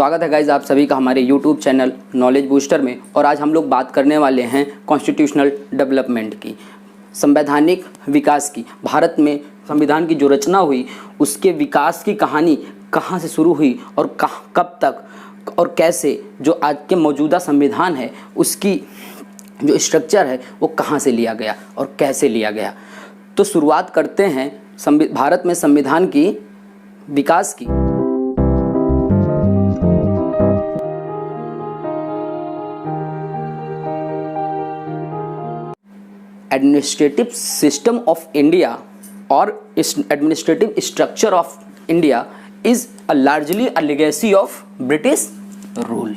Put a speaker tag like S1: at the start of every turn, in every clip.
S1: स्वागत है गाइज आप सभी का हमारे YouTube चैनल नॉलेज बूस्टर में। और आज हम लोग बात करने वाले हैं कॉन्स्टिट्यूशनल डेवलपमेंट की, संवैधानिक विकास की। भारत में संविधान की जो रचना हुई उसके विकास की कहानी कहाँ से शुरू हुई और कब तक और कैसे जो आज के मौजूदा संविधान है उसकी जो स्ट्रक्चर है वो कहाँ से लिया गया और कैसे लिया गया। तो शुरुआत करते हैं भारत में संविधान की विकास की। एडमिनिस्ट्रेटिव सिस्टम ऑफ इंडिया और administrative structure of India is largely a legacy of British rule.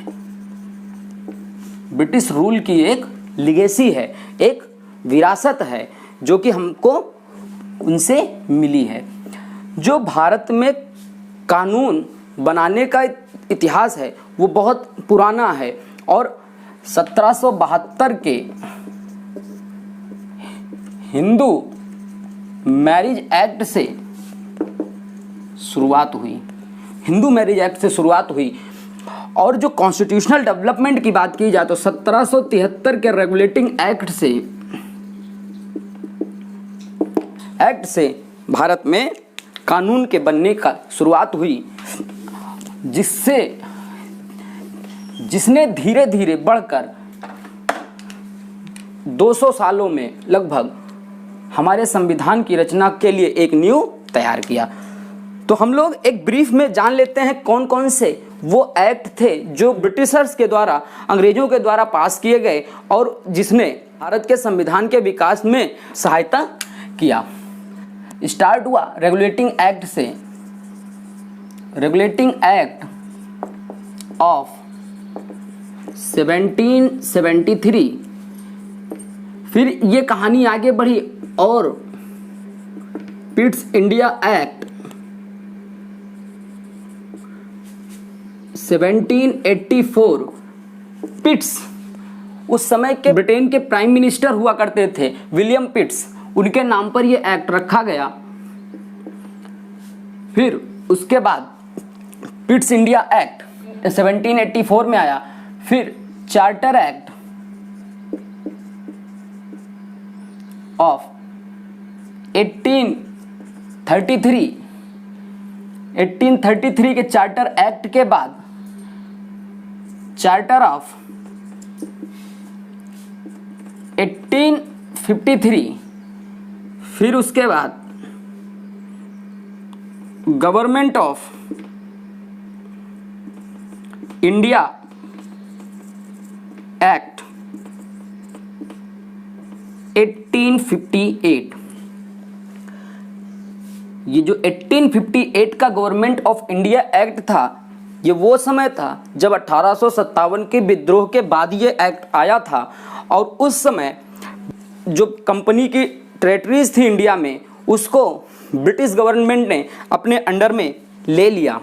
S1: British rule की एक लेगेसी है, एक विरासत है जो कि हमको उनसे मिली है। जो भारत में कानून बनाने का इतिहास है वो बहुत पुराना है और 1772 के हिंदू मैरिज एक्ट से शुरुआत हुई। हिंदू मैरिज एक्ट से शुरुआत हुई। और जो कॉन्स्टिट्यूशनल डेवलपमेंट की बात की जाए तो 1773 के रेगुलेटिंग एक्ट से भारत में कानून के बनने का शुरुआत हुई, जिसने धीरे धीरे बढ़कर 200 सालों में लगभग हमारे संविधान की रचना के लिए एक नींव तैयार किया। तो हम लोग एक ब्रीफ में जान लेते हैं कौन कौन से वो एक्ट थे जो ब्रिटिशर्स के द्वारा, अंग्रेजों के द्वारा पास किए गए और जिसने भारत के संविधान के विकास में सहायता किया। स्टार्ट हुआ रेगुलेटिंग एक्ट से। Regulating act of 1773। फिर ये कहानी आगे बढ़ी और पिट्स इंडिया एक्ट 1784। पिट्स उस समय के ब्रिटेन के प्राइम मिनिस्टर हुआ करते थे, विलियम पिट्स, उनके नाम पर यह एक्ट रखा गया। फिर उसके बाद पिट्स इंडिया एक्ट 1784 में आया। फिर चार्टर एक्ट ऑफ 1833 के चार्टर एक्ट के बाद चार्टर ऑफ 1853। फिर उसके बाद गवर्नमेंट ऑफ इंडिया एक्ट 1858। ये जो 1858 का गवर्नमेंट ऑफ इंडिया एक्ट था, ये वो समय था जब 1857 के विद्रोह के बाद ये एक्ट आया था। और उस समय जो कंपनी की टेरिटरीज थी इंडिया में उसको ब्रिटिश गवर्नमेंट ने अपने अंडर में ले लिया।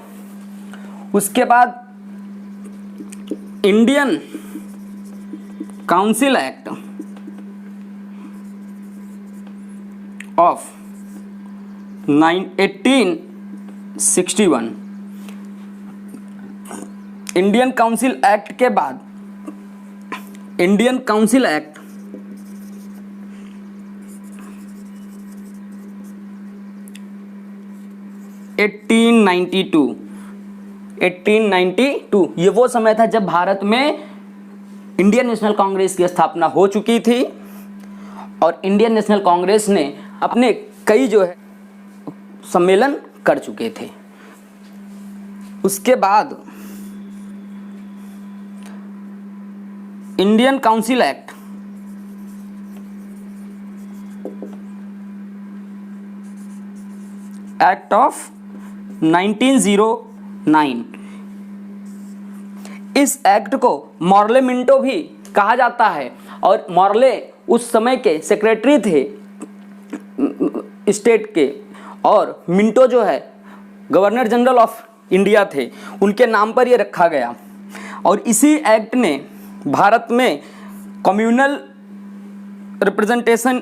S1: उसके बाद Indian council act of 1861। Indian council act के बाद इंडियन काउंसिल एक्ट 1892। ये वो समय था जब भारत में इंडियन नेशनल कांग्रेस की स्थापना हो चुकी थी और इंडियन नेशनल कांग्रेस ने अपने कई जो है सम्मेलन कर चुके थे। उसके बाद इंडियन काउंसिल एक्ट ऑफ 1909। इस एक्ट को मॉर्ले मिंटो भी कहा जाता है और मॉर्ले उस समय के सेक्रेटरी थे स्टेट के और मिंटो जो है गवर्नर जनरल ऑफ इंडिया थे, उनके नाम पर यह रखा गया। और इसी एक्ट ने भारत में कम्युनल रिप्रेजेंटेशन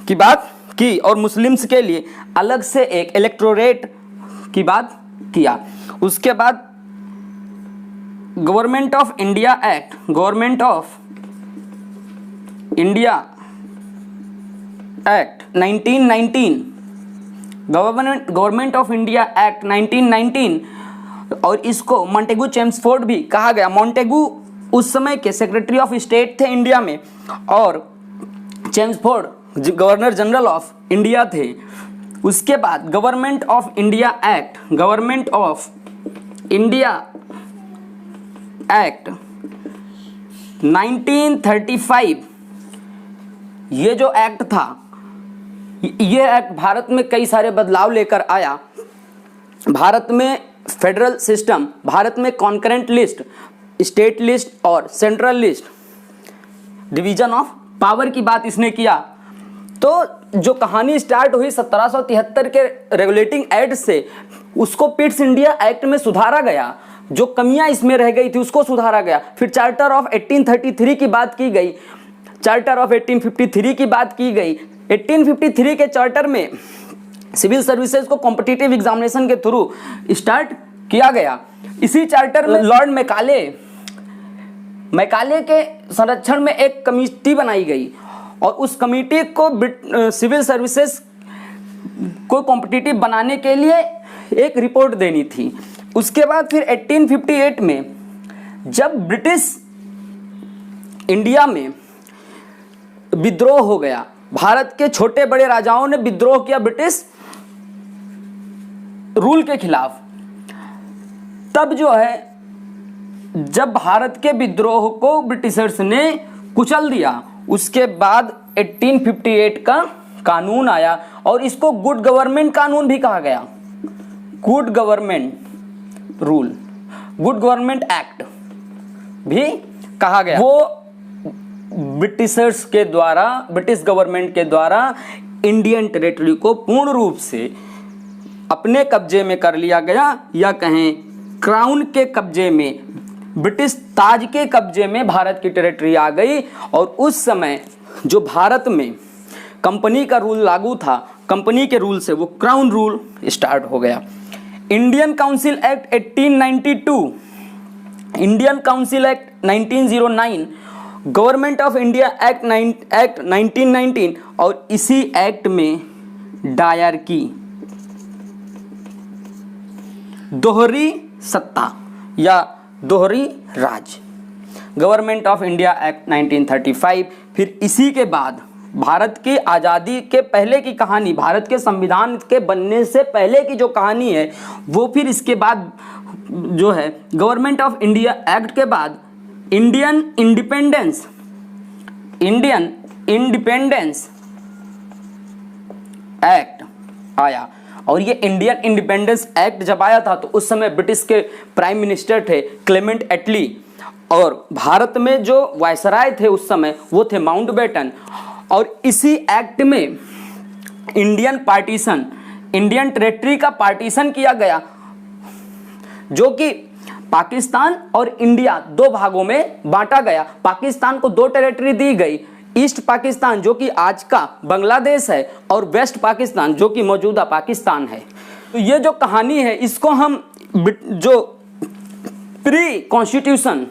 S1: की बात की और मुस्लिम्स के लिए अलग से एक इलेक्टोरेट की बात किया। उसके बाद government of India act, government of India act 1919, government of India act 1919, और इसको मॉन्टेगू चेम्सफोर्ड भी कहा गया। मॉन्टेगू उस समय के सेक्रेटरी ऑफ स्टेट थे इंडिया में, और Chelmsford governor general of India थे। उसके बाद government of India act, government of India act 1935, ये जो एक्ट था, ये एक्ट भारत में कई सारे बदलाव लेकर आया। भारत में फेडरल सिस्टम, भारत में कॉन्करेंट लिस्ट, स्टेट लिस्ट और central list, division of power की बात इसने किया। तो जो कहानी स्टार्ट हुई 1773 के रेगुलेटिंग एक्ट से, उसको पिट्स इंडिया एक्ट में सुधारा गया। जो कमियां इसमें रह गई थी उसको सुधारा गया। फिर चार्टर ऑफ 1833 की बात की गई, चार्टर ऑफ 1853 की बात की गई। 1853 के चार्टर में सिविल सर्विसेज को कॉम्पिटिटिव एग्जामिनेशन के थ्रू स्टार्ट किया गया। इसी चार्टर में लॉर्ड मैकाले के संरक्षण में एक कमेटी बनाई गई, और उस कमेटी को सिविल सर्विसेज को कॉम्पिटिटिव बनाने के लिए एक रिपोर्ट देनी थी। उसके बाद फिर 1858 में जब ब्रिटिश इंडिया में विद्रोह हो गया, भारत के छोटे बड़े राजाओं ने विद्रोह किया ब्रिटिश रूल के खिलाफ, तब जो है जब भारत के विद्रोह को ब्रिटिशर्स ने कुचल दिया, उसके बाद 1858 का कानून आया, और इसको गुड गवर्नमेंट कानून भी कहा गया। Good government rule, good government act भी कहा गया। वो ब्रिटिशर्स के द्वारा, ब्रिटिश गवर्नमेंट के द्वारा इंडियन टेरिटरी को पूर्ण रूप से अपने कब्जे में कर लिया गया, या कहें क्राउन के कब्जे में, ब्रिटिश ताज के कब्जे में भारत की टेरिटरी आ गई। और उस समय जो भारत में कंपनी का रूल लागू था, कंपनी के रूल से वो क्राउन रूल स्टार्ट हो गया। Indian council act 1892, Indian council act 1909, government of India act 1919, और इसी एक्ट में डायरकी, दोहरी सत्ता या दोहरी राज, गवर्नमेंट ऑफ इंडिया एक्ट 1935। फिर इसी के बाद भारत की आज़ादी के पहले की कहानी, भारत के संविधान के बनने से पहले की जो कहानी है, वो फिर इसके बाद जो है गवर्नमेंट ऑफ इंडिया एक्ट के बाद इंडियन इंडिपेंडेंस एक्ट आया। और ये इंडियन इंडिपेंडेंस एक्ट जब आया था तो उस समय ब्रिटिश के प्राइम मिनिस्टर थे क्लेमेंट एटली, और भारत में जो वायसराय थे उस समय वो थे माउंटबेटन। और इसी एक्ट में इंडियन पार्टीशन, इंडियन टेरिटरी का पार्टीशन किया गया, जो कि पाकिस्तान और इंडिया दो भागों में बांटा गया। पाकिस्तान को दो टेरिटरी दी गई, ईस्ट पाकिस्तान जो कि आज का बांग्लादेश है, और वेस्ट पाकिस्तान जो कि मौजूदा पाकिस्तान है। तो ये जो कहानी है, इसको हम जो प्री कॉन्स्टिट्यूशन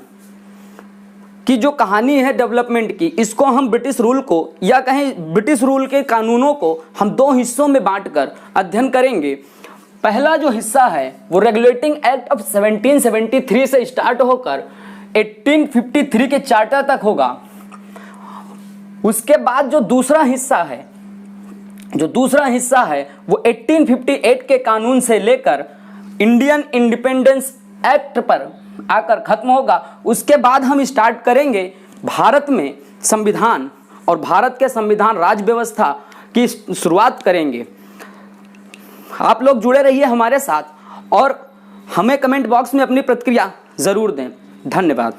S1: की जो कहानी है डेवलपमेंट की, इसको हम ब्रिटिश रूल को, या कहें ब्रिटिश रूल के कानूनों को हम दो हिस्सों में बांटकर अध्ययन करेंगे। पहला जो हिस्सा है वो रेगुलेटिंग एक्ट ऑफ 1773 से स्टार्ट होकर 1853 के चार्टर तक होगा। उसके बाद जो दूसरा हिस्सा है वो 1858 के कानून से लेकर इंडियन इंडिपेंडेंस एक्ट पर आकर खत्म होगा। उसके बाद हम स्टार्ट करेंगे भारत में संविधान, और भारत के संविधान राज्य व्यवस्था की शुरुआत करेंगे। आप लोग जुड़े रहिए हमारे साथ, और हमें कमेंट बॉक्स में अपनी प्रतिक्रिया ज़रूर दें। धन्यवाद।